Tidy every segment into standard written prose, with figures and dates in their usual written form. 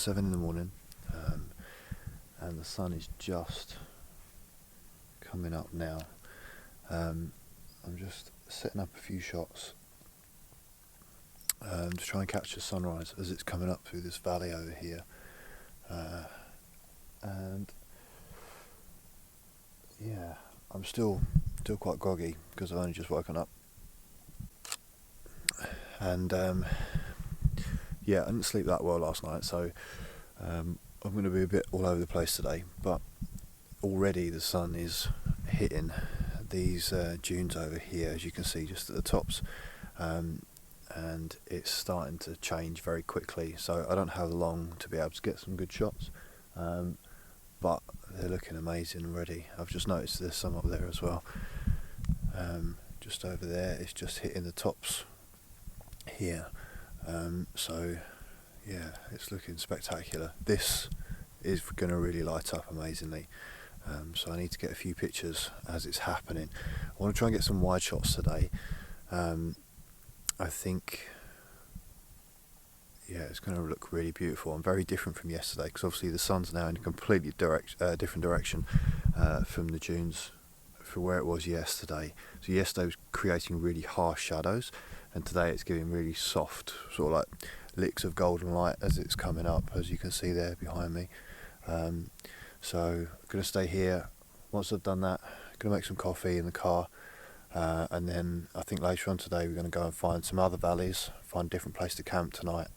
7 in the morning, and the sun is just coming up now. I'm just setting up a few shots to try and catch the sunrise as it's coming up through this valley over here, and yeah, I'm still quite groggy because I've only just woken up, and yeah, I didn't sleep that well last night, so I'm going to be a bit all over the place today. But already the sun is hitting these dunes over here, as you can see just at the tops, and it's starting to change very quickly, so I don't have long to be able to get some good shots, but they're looking amazing already. I've just noticed there's some up there as well, just over there. It's just hitting the tops here, so yeah, it's looking spectacular. This is going to really light up amazingly, so I need to get a few pictures as it's happening. I want to try and get some wide shots today. I think, yeah, it's going to look really beautiful and very different from yesterday, because obviously the sun's now in a completely different direction from the dunes from where it was yesterday. So yesterday was creating really harsh shadows, and today it's giving really soft, sort of like licks of golden light as it's coming up, as you can see there behind me. So I'm going to stay here. Once I've done that, I'm going to make some coffee in the car, and then I think later on today we're going to go and find some other valleys, find a different place to camp tonight,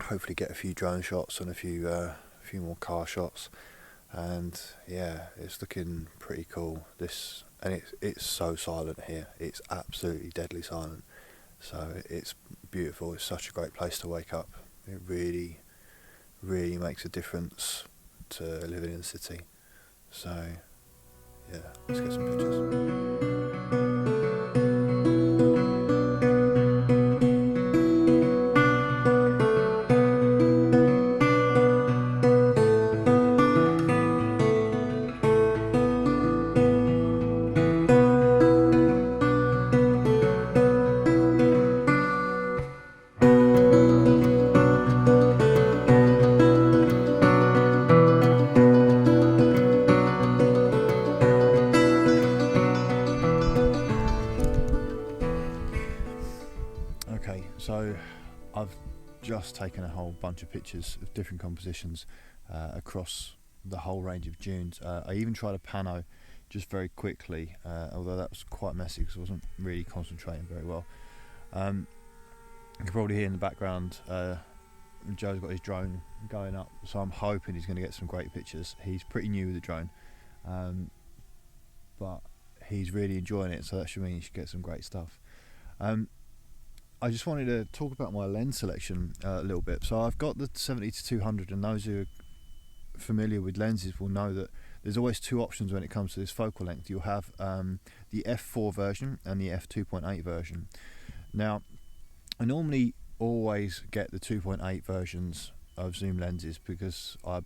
hopefully get a few drone shots and a few more car shots, and yeah, it's looking pretty cool. And it's so silent here. It's absolutely deadly silent, so it's beautiful. It's such a great place to wake up. It really makes a difference to living in the city. So yeah, let's get some pictures. Okay, so I've just taken a whole bunch of pictures of different compositions across the whole range of dunes. I even tried a pano just very quickly, although that was quite messy because I wasn't really concentrating very well. You can probably hear in the background Joe's got his drone going up, so I'm hoping he's going to get some great pictures. He's pretty new with the drone, but he's really enjoying it, so that should mean he should get some great stuff. I just wanted to talk about my lens selection a little bit. So I've got the 70-200, and those who are familiar with lenses will know that there's always two options when it comes to this focal length. You'll have the f4 version and the f2.8 version. Now, I normally always get the 2.8 versions of zoom lenses because I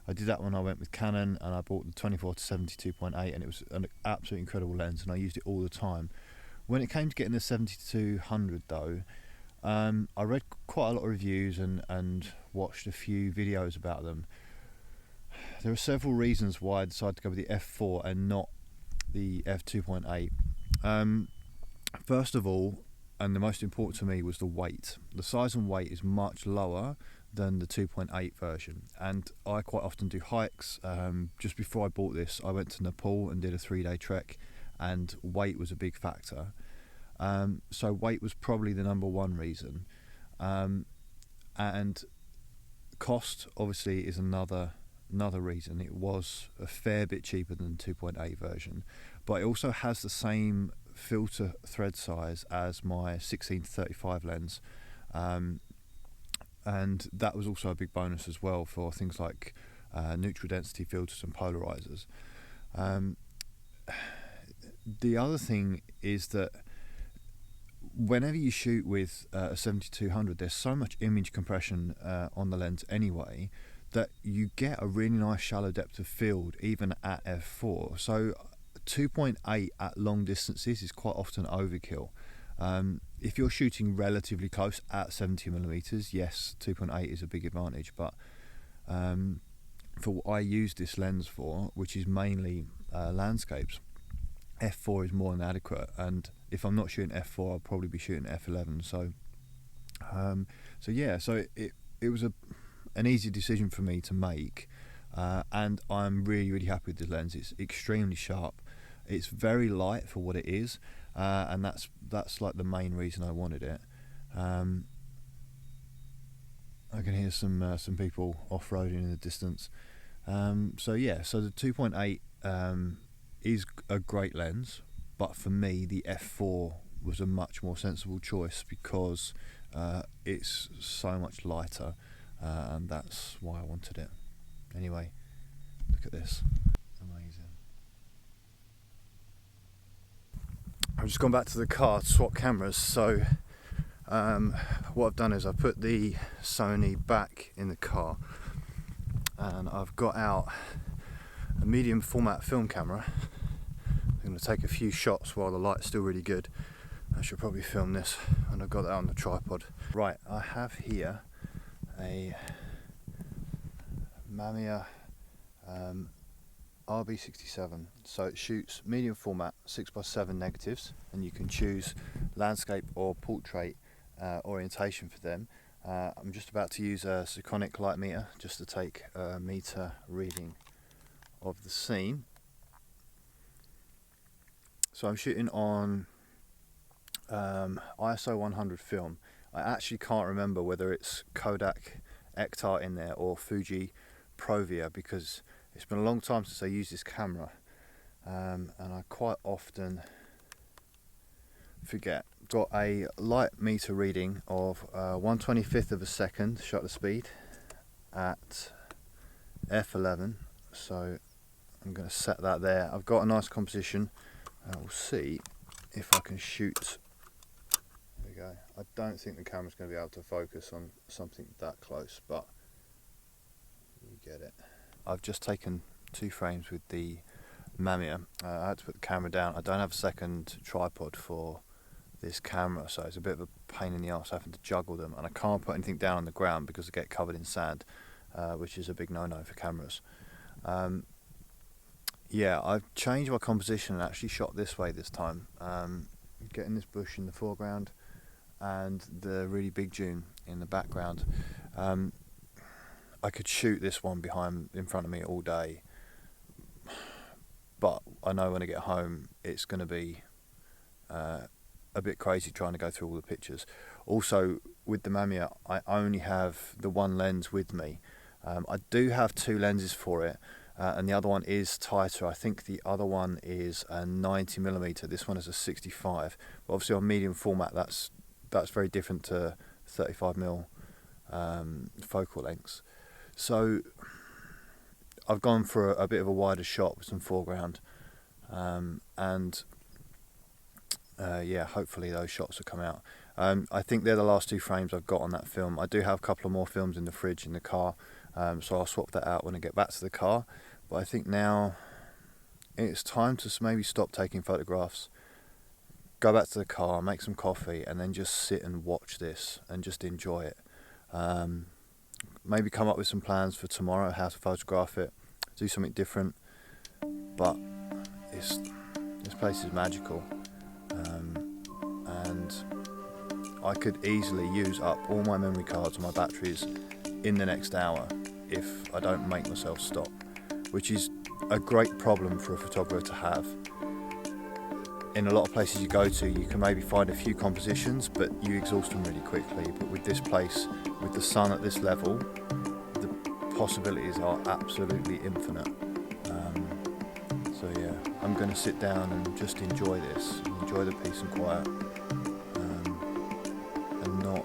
did that when I went with Canon, and I bought the 24-70 2.8, and it was an absolutely incredible lens, and I used it all the time. When it came to getting the 70-200 though, I read quite a lot of reviews and watched a few videos about them. There are several reasons why I decided to go with the f4 and not the f2.8. First of all, and the most important to me, was the weight. The size and weight is much lower than the 2.8 version, and I quite often do hikes. Just before I bought this, I went to Nepal and did a 3-day trek, and weight was a big factor. So weight was probably the number one reason, and cost obviously is another reason. It was a fair bit cheaper than the 2.8 version, but it also has the same filter thread size as my 16-35 lens, and that was also a big bonus as well for things like neutral density filters and polarizers. The other thing is that whenever you shoot with a 70-200, there's so much image compression on the lens anyway that you get a really nice shallow depth of field even at f4. So 2.8 at long distances is quite often overkill. if you're shooting relatively close at 70mm, yes, 2.8 is a big advantage, but for what I use this lens for, which is mainly landscapes, f4 is more than adequate. And if I'm not shooting f4, I'll probably be shooting f11. So it was an easy decision for me to make, and I'm really happy with the lens. It's extremely sharp. It's very light for what it is, and that's like the main reason I wanted it. I can hear some people off-roading in the distance. So the 2.8 is a great lens, but for me the f4 was a much more sensible choice because it's so much lighter, and that's why I wanted it. Anyway, look at this. Amazing. I've just gone back to the car to swap cameras. So what I've done is I've put the Sony back in the car, and I've got out a medium format film camera. I'm going to take a few shots while the light's still really good. I should probably film this, and I've got that on the tripod. Right, I have here a Mamiya RB67. So it shoots medium format 6x7 negatives, and you can choose landscape or portrait orientation for them. I'm just about to use a Sekonic light meter just to take a meter reading of the scene. So I'm shooting on ISO 100 film. I actually can't remember whether it's Kodak Ektar in there or Fuji Provia, because it's been a long time since I used this camera, and I quite often forget. Got a light meter reading of 1/25th of a second shutter speed at f11, so I'm going to set that there. I've got a nice composition. We'll see if I can shoot. There we go. I don't think the camera's going to be able to focus on something that close, but you get it. I've just taken 2 frames with the Mamiya. I had to put the camera down. I don't have a second tripod for this camera, so it's a bit of a pain in the arse having to juggle them, and I can't put anything down on the ground because they get covered in sand, which is a big no-no for cameras. I've changed my composition and actually shot this way this time, getting this bush in the foreground and the really big dune in the background. I could shoot this one in front of me all day, but I know when I get home it's going to be a bit crazy trying to go through all the pictures. Also, with the Mamiya, I only have the one lens with me. I do have 2 lenses for it, and the other one is tighter. I think the other one is a 90mm. This one is a 65. But obviously on medium format, that's very different to 35mm focal lengths. So I've gone for a bit of a wider shot with some foreground, hopefully those shots will come out. I think they're the last 2 frames I've got on that film. I do have a couple of more films in the fridge in the car, so I'll swap that out when I get back to the car. But I think now it's time to maybe stop taking photographs, go back to the car, make some coffee, and then just sit and watch this and just enjoy it. Maybe come up with some plans for tomorrow, how to photograph it, do something different. But this place is magical, and I could easily use up all my memory cards and my batteries in the next hour if I don't make myself stop, which is a great problem for a photographer to have. In a lot of places you go to, you can maybe find a few compositions, but you exhaust them really quickly. But with this place, with the sun at this level, the possibilities are absolutely infinite. I'm going to sit down and just enjoy this, enjoy the peace and quiet, and not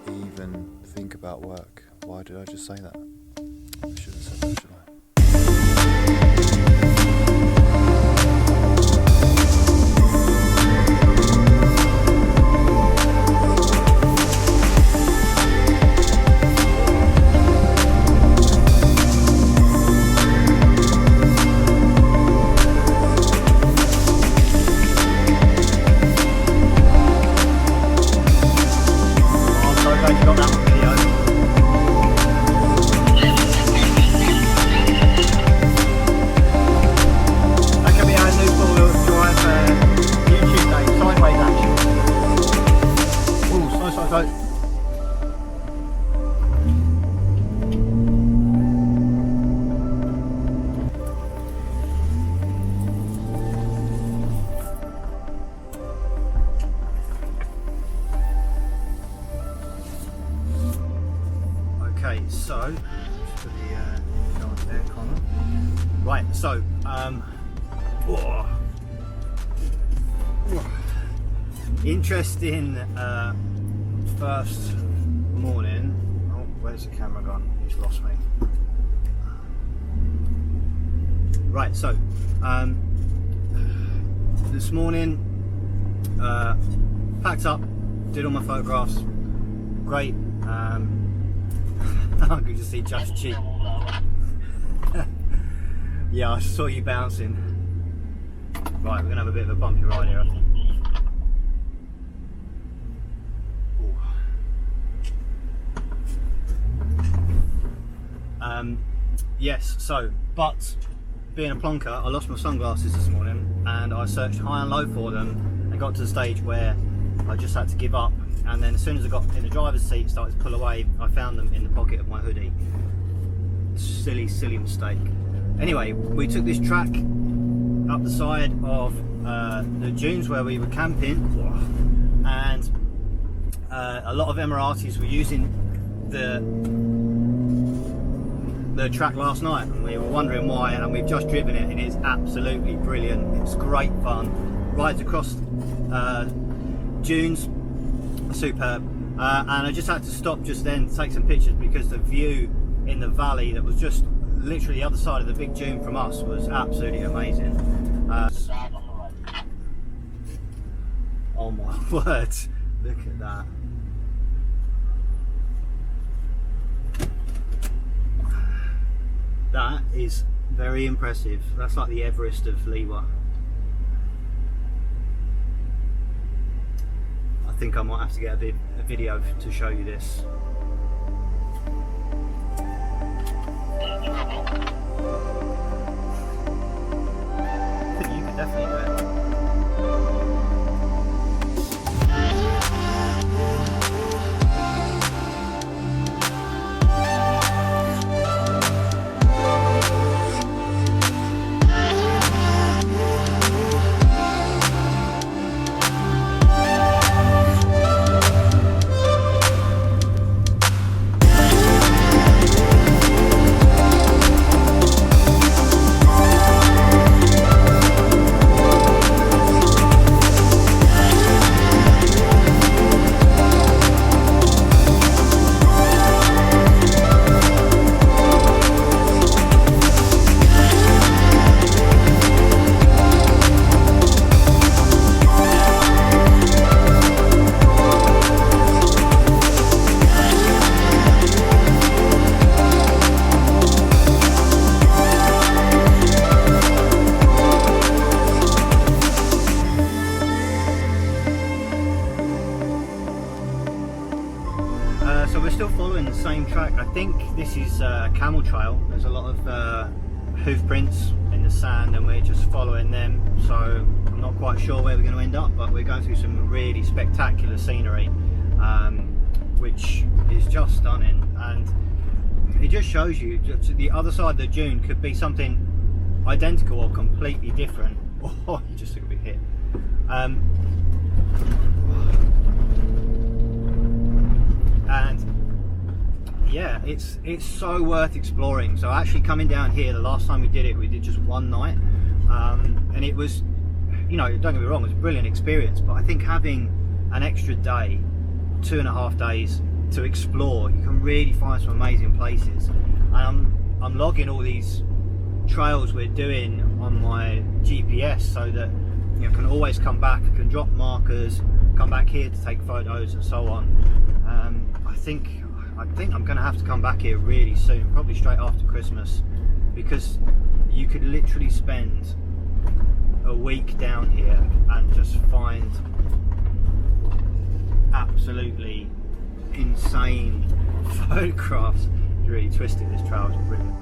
even think about work. Why did I just say that? I should have said that, should I? So, just put the aircon on. Right, so, interesting first morning. Oh, where's the camera gone? He's lost me. Right, so this morning, packed up, did all my photographs. Great. I could just see Just Cheap. Yeah, I saw you bouncing. Right, we're gonna have a bit of a bumpy ride here, I think. Yes, so, but being a plonker, I lost my sunglasses this morning and I searched high and low for them and got to the stage where I just had to give up. And then as soon as I got in the driver's seat, started to pull away, I found them in the pocket of my hoodie. Silly mistake. Anyway, we took this track up the side of the dunes where we were camping, and a lot of Emiratis were using the track last night, and we were wondering why, and we've just driven it and it's absolutely brilliant. It's great fun. Rides across dunes, superb. And I just had to stop just then to take some pictures because the view in the valley that was just literally the other side of the big dune from us was absolutely amazing. Oh my word, look at that. That is very impressive. That's like the Everest of Liwa. I think I might have to get a video to show you this. I think you could definitely do it. So we're still following the same track. I think this is a camel trail. There's a lot of hoof prints in the sand and we're just following them. So I'm not quite sure where we're going to end up, but we're going through some really spectacular scenery, which is just stunning. And it just shows you the other side of the dune could be something identical or completely different. Oh, you just took a big hit. And yeah, it's so worth exploring. So actually coming down here, the last time we did just one night, and it was, you know, don't get me wrong, it was a brilliant experience, but I think having an extra day, 2.5 days to explore, you can really find some amazing places. And I'm logging all these trails we're doing on my GPS so that, you know, I can always come back, I can drop markers, come back here to take photos and so on. I think I'm going to have to come back here really soon, probably straight after Christmas, because you could literally spend a week down here and just find absolutely insane photographs. It's really twisted, this trail is brilliant.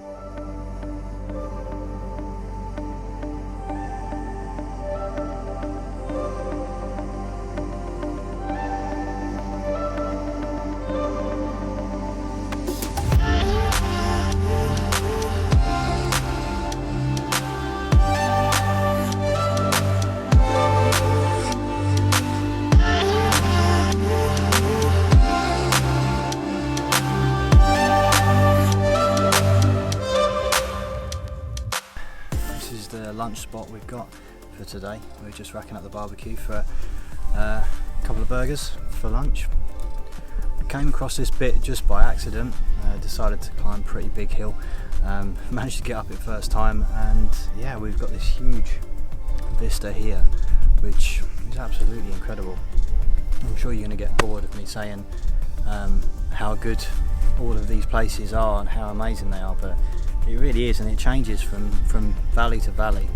this is the lunch spot we've got for today. We're just racking up the barbecue for a couple of burgers for lunch. Came across this bit just by accident, decided to climb a pretty big hill, managed to get up it first time, and yeah, we've got this huge vista here which is absolutely incredible. I'm sure you're going to get bored of me saying how good all of these places are and how amazing they are, but it really is, and it changes from valley to valley.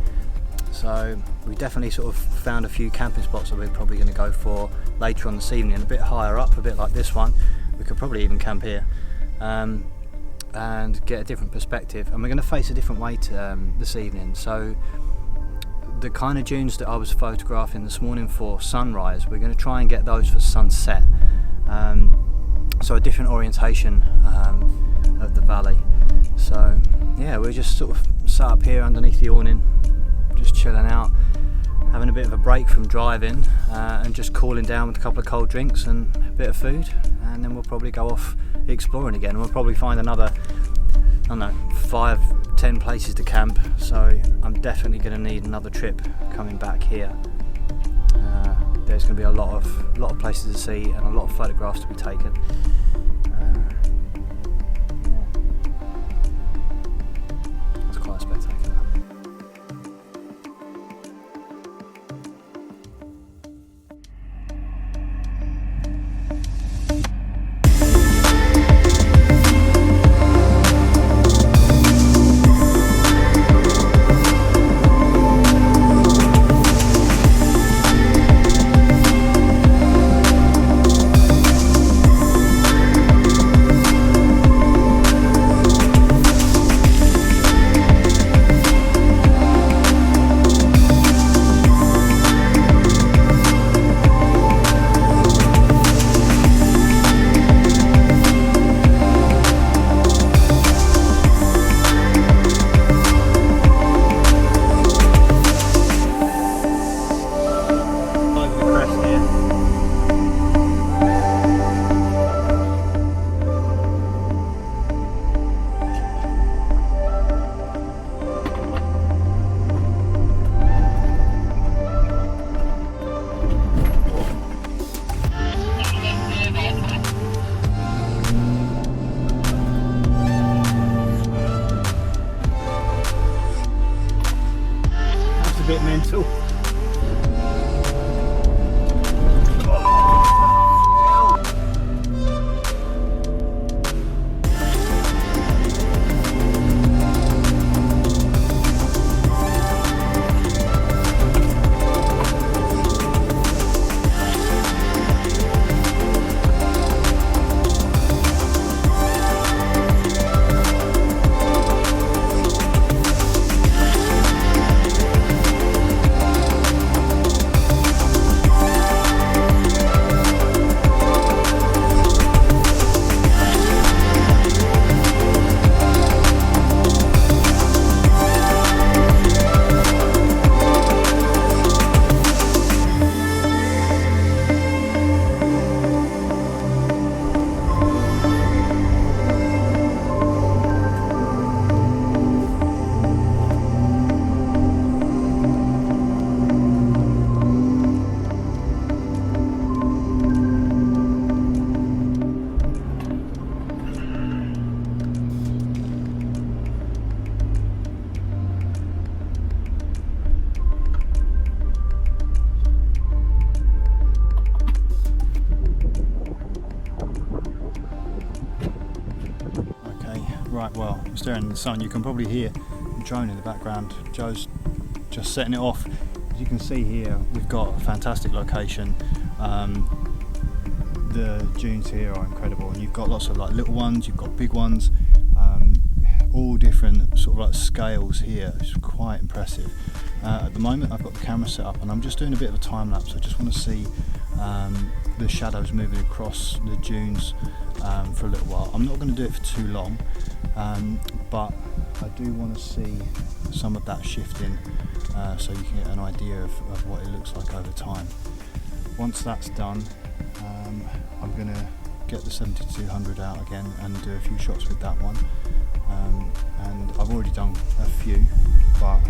So we definitely sort of found a few camping spots that we're probably going to go for later on this evening, a bit higher up, a bit like this one. We could probably even camp here and get a different perspective, and we're going to face a different way to, this evening. So the kind of dunes that I was photographing this morning for sunrise, we're going to try and get those for sunset, so a different orientation of the valley. So yeah, we're just sort of sat up here underneath the awning, just chilling out, having a bit of a break from driving, and just cooling down with a couple of cold drinks and a bit of food, and then we'll probably go off exploring again. We'll probably find another, I don't know, 5-10 places to camp, so I'm definitely going to need another trip coming back here. There's going to be a lot of places to see and a lot of photographs to be taken. It's quite spectacular. Bit mental. Right, well, I'm staring in the sun. You can probably hear the drone in the background. Joe's just setting it off. As you can see here, we've got a fantastic location. The dunes here are incredible, and you've got lots of like little ones, you've got big ones, all different sort of like scales here. It's quite impressive. At the moment I've got the camera set up and I'm just doing a bit of a time lapse. I just want to see the shadows moving across the dunes for a little while. I'm not going to do it for too long, but I do want to see some of that shifting, so you can get an idea of what it looks like over time. Once that's done, I'm going to get the 7200 out again and do a few shots with that one. and I've already done a few, but